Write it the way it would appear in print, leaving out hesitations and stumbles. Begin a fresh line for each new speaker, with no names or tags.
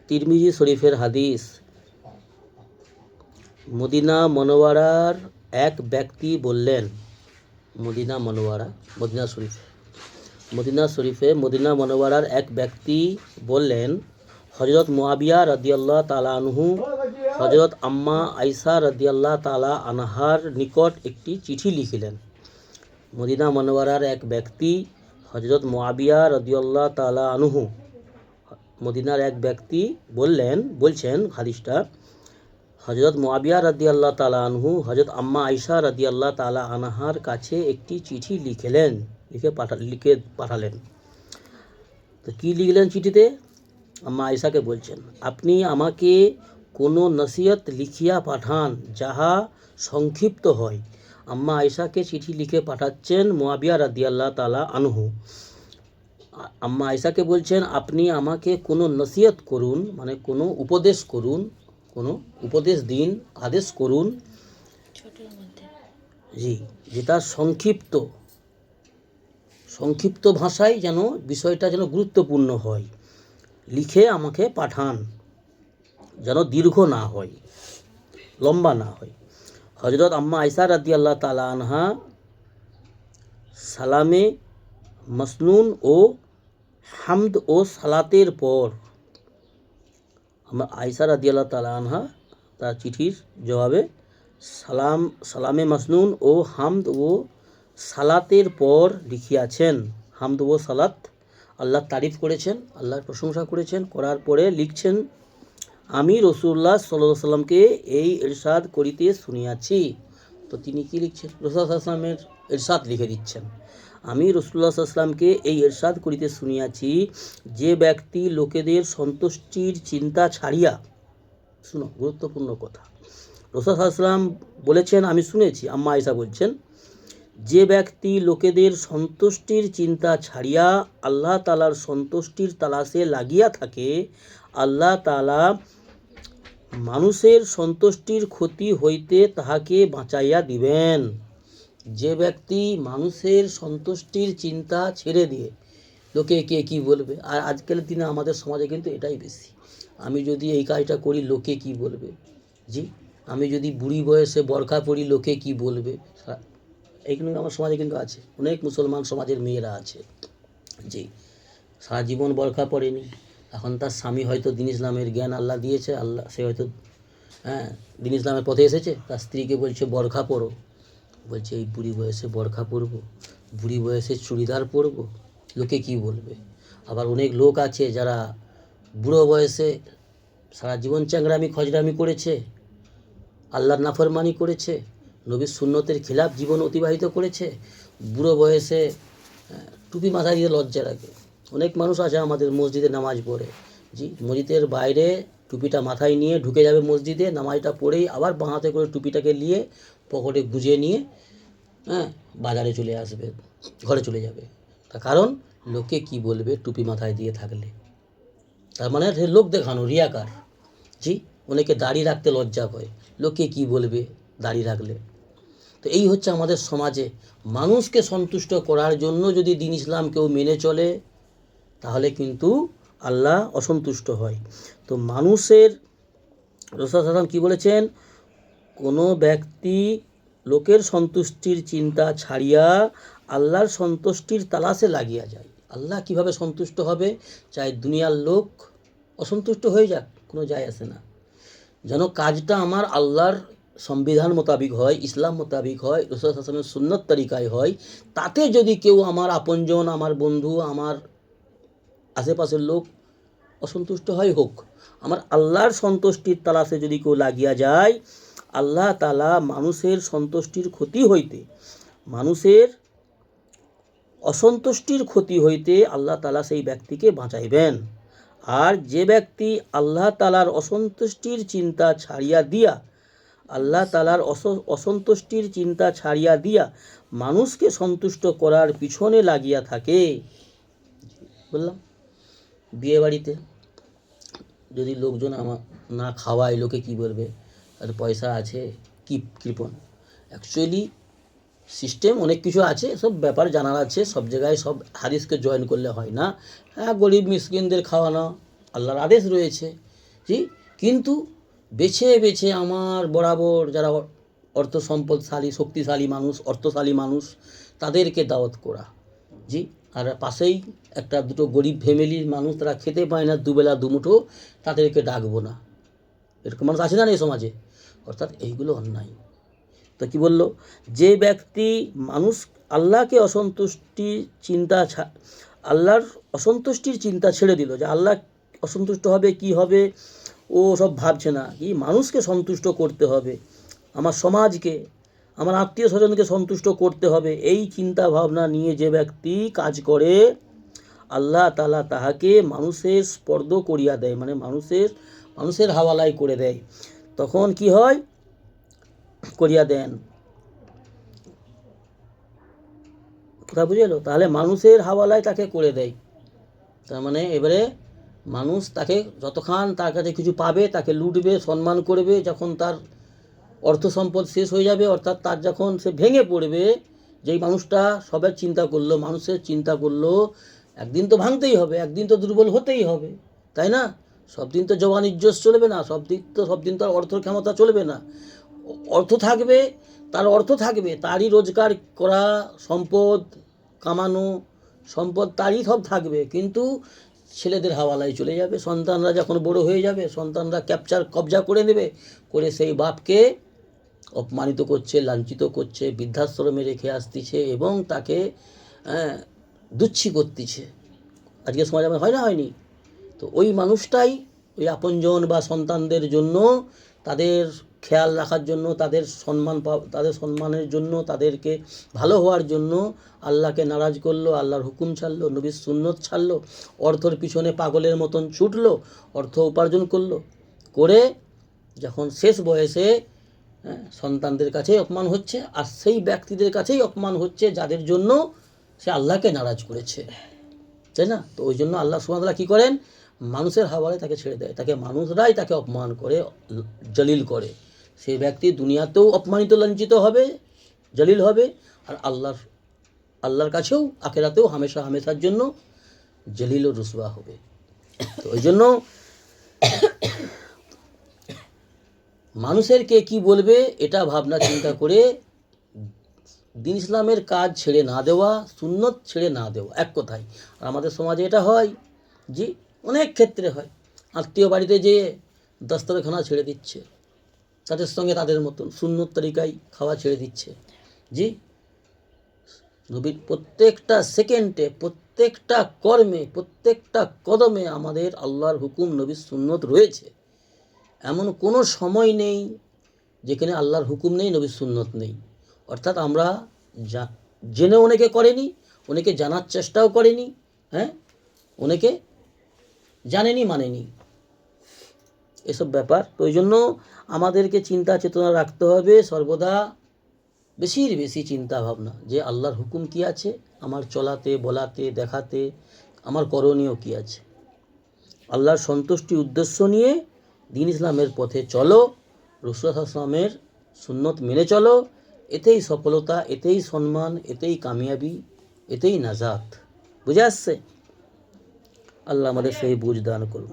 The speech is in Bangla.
তিরমিজি শরীফের হাদিস। মদিনা মনোয়ারার এক ব্যক্তি বললেন, মদিনা মনোয়ারার এক ব্যক্তি বললেন, হযরত মুআবিয়া রাদিয়াল্লাহু তাআলা আনহু হযরত আম্মা আয়েশা রাদিয়াল্লাহু তাআলা আনহার নিকট একটি চিঠি লিখিলেন। মদিনা মনোয়ারার এক ব্যক্তি হযরত মুআবিয়া রাদিয়াল্লাহু তাআলা আনহু, মদিনার এক ব্যক্তি বলছেন হাদিসটা, হযরত মুআবিয়া রাদিয়াল্লাহু তাআলা আনহু হযরত আম্মা আয়েশা রাদিয়াল্লাহু তাআলা আনহার কাছে একটি চিঠি লিখে পাঠালেন। তো কি লিখলেন চিঠিতে? আম্মা আয়েশাকে বলছেন, আপনি আমাকে কোনো নসিহত লিখিয়া পাঠান যাহা সংক্ষিপ্ত হয়। আম্মা আয়েশাকে চিঠি লিখে পাঠাচ্ছেন মুআবিয়া রাদিয়াল্লাহু তাআলা আনহু। আম্মা আয়েশাকে বলছেন, আপনি আমাকে কোনো নসিহত করুন, মানে কোনো উপদেশ করুন, কোনো উপদেশ দিন, আদেশ করুন, জি, যেটা সংক্ষিপ্ত ভাষায় যেন বিষয়টা যেন গুরুত্বপূর্ণ হয়। লিখে আমাকে পাঠান, যেন দীর্ঘ না হয়, লম্বা না হয়। হযরত আম্মা আয়েশা রাদিয়াল্লাহু তাআলা আনহা সালামে মাসনুন ও হামদ ও সালাতের পর, আম্মা আয়েশা রাদিয়াল্লাহু তাআলা আনহা তার চিঠির জবাবে সালামে মাসনুন ও হামদ ও সালাতের পর লিখিয়াছেন। হামদ ও সালাত, আল্লাহর তারিফ করেছেন, আল্লাহর প্রশংসা করেছেন, করার পরে লিখছেন, আমি রাসূলুল্লাহ সাল্লাল্লাহু আলাইহি ওয়াসাল্লামকে এই ইরশাদ করিতে শুনিয়াছি। তো তিনি কি লিখছেন? রাসূলুল্লাহ সাল্লাল্লাহু আলাইহি ওয়াসাল্লামের ইরশাদ লিখে দিচ্ছেন। আমি রাসূলুল্লাহ সাল্লাল্লাহু আলাইহি ওয়াসাল্লামকে এই ইরশাদ করিতে শুনিয়াছি, যে ব্যক্তি লোকেদের সন্তুষ্টির চিন্তা ছাড়িয়া, শুনো গুরুত্বপূর্ণ কথা, রাসূলুল্লাহ সাল্লাল্লাহু আলাইহি ওয়াসাল্লাম বলেছেন, আমি শুনেছি, আম্মা আয়েশা বলছেন, যে ব্যক্তি লোকেদের সন্তুষ্টির চিন্তা ছাড়িয়া আল্লাহ তাআলার সন্তুষ্টির তালাশে লাগিয়া থাকে, আল্লাহ তাআলা মানুষের সন্তুষ্টির ক্ষতি হইতে তাহাকে বাঁচাইয়া দিবেন। যে ব্যক্তি মানুষের সন্তুষ্টির চিন্তা ছেড়ে দিয়ে লোকে কে কী বলবে, আর আজকাল দিনে আমাদের সমাজে কিন্তু এটাই বেশি, আমি যদি এই কাজটা করি লোকে কি বলবে, জি, আমি যদি বুড়ি বয়সে বোরখা পরি লোকে কি বলবে, এইগুলো আমার সমাজে কিন্তু আছে। অনেক মুসলমান সমাজের মেয়েরা আছে, জি, সারা জীবন বোরখা পরেনি, এখন তার স্বামী হয়তো দ্বীন ইসলামের জ্ঞান আল্লাহ দিয়েছে, সে হয়তো দ্বীন ইসলামের পথে এসেছে, তার স্ত্রীকে বলছে বোরখা পরো, বলছে এই বুড়ি বয়সে বোরখা পরবো, বুড়ি বয়সে চুড়িদার পরবো, লোকে কি বলবে। আবার অনেক লোক আছে যারা বুড়ো বয়সে সারা জীবন চ্যাংরামি খজরামি করেছে, আল্লাহর নাফরমানি করেছে, নবীর সুন্নতের খিলাফ জীবন অতিবাহিত করেছে, বুড়ো বয়সে টুপি মাথায় দিয়ে লজ্জা রাখে। অনেক মানুষ আছে আমাদের মসজিদে নামাজ পড়ে, জি, মসজিদের বাইরে টুপিটা মাথায় নিয়ে ঢুকে যাবে মসজিদে, নামাজটা পড়েই আবার বাঁ হাতে করে টুপিটাকে নিয়ে পকেটে গুঁজে নিয়ে বাজারে চলে আসবে, ঘরে চলে যাবে। তার কারণ লোকে কি বলবে টুপি মাথায় দিয়ে থাকলে, তার মানে লোক দেখানো, রিয়াকার। জি, অনেকে দাড়ি রাখতে লজ্জা পায়, লোকে কি বলবে দাড়ি রাখলে। তো এই হচ্ছে আমাদের সমাজে, মানুষকে সন্তুষ্ট করার জন্য যদি দ্বীন ইসলাম কেউ মেনে চলে তাহলে কিন্তু আল্লাহ অসন্তুষ্ট হয়। তো মানুষের, রাসূলুল্লাহ সাল্লাল্লাহু আলাইহি ওয়াসাল্লাম কি বলেছেন, কোনো ব্যক্তি লোকের সন্তুষ্টির চিন্তা ছাড়িয়া আল্লাহর সন্তুষ্টির তালাশে লাগিয়া যায়। আল্লাহ কিভাবে সন্তুষ্ট হবে, চাই দুনিয়ার লোক অসন্তুষ্ট হয়ে যাক, কোনো যায় আসে না, যেন কাজটা আমার আল্লাহর সংবিধান মোতাবিক হয়, ইসলাম মোতাবিক হয়, রাসূলুল্লাহ সাল্লাল্লাহু আলাইহি ওয়াসাল্লামের সুন্নত তরিকায় হয়। তাতে যদি কেউ আমার আপনজন, আমার বন্ধু, আমার আশেপাশের লোক অসন্তুষ্ট হয়, হোক, আমার আল্লাহর সন্তুষ্টির তালাশে যদি কেউ লাগিয়া যায়, আল্লাহ তাআলা মানুষের সন্তুষ্টির ক্ষতি হইতে, মানুষের অসন্তুষ্টির ক্ষতি হইতে আল্লাহ তাআলা সেই ব্যক্তিকে বাঁচাইবেন। আর যে ব্যক্তি আল্লাহ তাআলার অসন্তুষ্টির চিন্তা ছাড়িয়া দিয়া, আল্লাহ তাআলার অসন্তুষ্টির চিন্তা ছাড়িয়া দিয়া মানুষকে সন্তুষ্ট করার পিছনে লাগিয়া থাকে, বললাম বিয়ে বাড়িতে যদি লোকজন আমার না খাওয়ায়, লোকে কি বলবে, আর পয়সা আছে, কি কৃপণ। অ্যাকচুয়ালি সিস্টেম অনেক কিছু আছে, সব ব্যাপার জানার আছে, সব জায়গায় সব হাদিসকে জয়েন করলে হয় না। হ্যাঁ, গরিব মিসকিনদের খাওয়ানো আল্লাহর আদেশ রয়েছে, জি, কিন্তু বেছে বেছে আমার বরাবর যারা অর্থ সম্পদশালী শক্তিশালী মানুষ অর্থশালী মানুষ তাদেরকে দাওয়াত করা। জি, আর পাশেই একটা দুটো গরিব ফ্যামিলির মানুষ, তারা খেতে পায় না দুবেলা দুমুঠো, তাদেরকে ডাকবো না। এরকম মানুষ আছে না এই সমাজে? অর্থাৎ এইগুলো অন্যায়। তো কি বলল, যে ব্যক্তি মানুষ আল্লাহকে আল্লাহর অসন্তুষ্টির চিন্তা ছেড়ে দিল, যে আল্লাহ অসন্তুষ্ট হবে কি হবে ও সব ভাবছে না, কি মানুষকে সন্তুষ্ট করতে হবে, আমার সমাজকে, আমার আত্মীয় স্বজনকে সন্তুষ্ট করতে হবে, এই চিন্তা ভাবনা নিয়ে যে ব্যক্তি কাজ করে, আল্লাহ তাআলা তাহাকে মানুষের স্পর্দ করিয়া দেয়, মানে মানুষের হাওয়ালায় করে দেয়। তখন কি হয়, করিয়া দেন, কথা বুঝে এলো? তাহলে মানুষের হাওয়ালায় তাকে করে দেয়। তার মানে এবারে মানুষ তাকে যতক্ষণ তার কাছে কিছু পাবে তাকে লুটবে, সম্মান করবে, যখন তার অর্থ সম্পদ শেষ হয়ে যাবে, অর্থাৎ তার যখন সে ভেঙে পড়বে, যেই মানুষটা সবের চিন্তা করলো, মানুষের চিন্তা করলো, একদিন তো ভাঙতেই হবে, একদিন তো দুর্বল হতেই হবে, তাই না? সব দিন তো জওয়ান ইজ্জত চলবে না, সব দিন তো অর্থের ক্ষমতা চলবে না। অর্থ থাকবে, তার অর্থ থাকবে, তারই রোজগার করা সম্পদ, কামানো সম্পদ তারই সব থাকবে, কিন্তু ছেলেদের হাওয়ালায় চলে যাবে। সন্তানরা যখন বড় হয়ে যাবে, সন্তানরা কবজা করে নেবে, করে সেই বাপকে অপমানিত করছে, লাঞ্ছিত করছে, বৃদ্ধাশ্রমে রেখে আসতেছে এবং তাকে দুচ্ছি করতেছে। আজকে সমাজ আমার হয় না, হয়নি? তো ওই মানুষটাই ওই আপনজন বা সন্তানদের জন্য, তাদের খেয়াল রাখার জন্য, তাদের সম্মানের জন্য, তাদেরকে ভালো হওয়ার জন্য আল্লাহকে নারাজ করলো, আল্লাহর হুকুম ছাড়লো, নবীর সুন্নত ছাড়লো, অর্থের পিছনে পাগলের মতন ছুটলো, অর্থ উপার্জন করলো, করে যখন শেষ বয়সে সন্তানদের কাছেই অপমান হচ্ছে, আর সেই ব্যক্তিদের কাছেই অপমান হচ্ছে যাদের জন্য সে আল্লাহকে নারাজ করেছে, তাই না? তো ওই জন্য আল্লাহ সুবহানাহু ওয়া তাআলা কী করেন, মানুষের হাওয়ালে তাকে ছেড়ে দেয়, তাকে মানুষরাই তাকে অপমান করে, জলিল করে। সেই ব্যক্তি দুনিয়াতেও অপমানিত লাঞ্ছিত হবে, জলিল হবে, আর আল্লাহর কাছেও আখিরাতেও হামেশার জন্য জলিল ও রুসওয়া হবে। তো ওই জন্য মানুষের কে কী বলবে এটা ভাবনা চিন্তা করে দিন ইসলামের কাজ ছেড়ে না দেওয়া, সুন্নত ছেড়ে না দেওয়া, এক কথায়। আর আমাদের সমাজে এটা হয়, জি, অনেক ক্ষেত্রে হয়, আত্মীয় বাড়িতে যেয়ে দস্তরখানা ছেড়ে দিচ্ছে, তাদের সঙ্গে তাদের মতন সুন্নত তরিকায় খাওয়া ছেড়ে দিচ্ছে। জি, নবীর প্রত্যেকটা সেকেন্ডে, প্রত্যেকটা কর্মে, প্রত্যেকটা কদমে আমাদের আল্লাহর হুকুম, নবীর সুন্নত রয়েছে। এমন কোনো সময় নেই যেখানে আল্লাহর হুকুম নেই, নবীর সুন্নত নেই। অর্থাৎ আমরা জেনে অনেকে করেনি, অনেকে জানার চেষ্টাও করেনি, অনেকে জানেনি, মানেনি, এসব ব্যাপার। তো ওই জন্য আমাদেরকে চিন্তা চেতনা রাখতে হবে সর্বদা, বেশির বেশি চিন্তা ভাবনা, যে আল্লাহর হুকুম কি আছে আমার চলাতে, বলাতে, দেখাতে, আমার করণীয় কি আছে। আল্লাহর সন্তুষ্টি উদ্দেশ্য নিয়ে দ্বীন ইসলামের পথে চলো, রাসূল সাল্লাল্লাহু আলাইহি ওয়াসাল্লামের সুন্নত মেনে চলো, এতেই সফলতা, এতেই সম্মান, এতেই কামিয়াবি, এতেই নাজাত। বুঝে আসছে? আল্লাহ আমাদের সেই বুঝ দান করুন।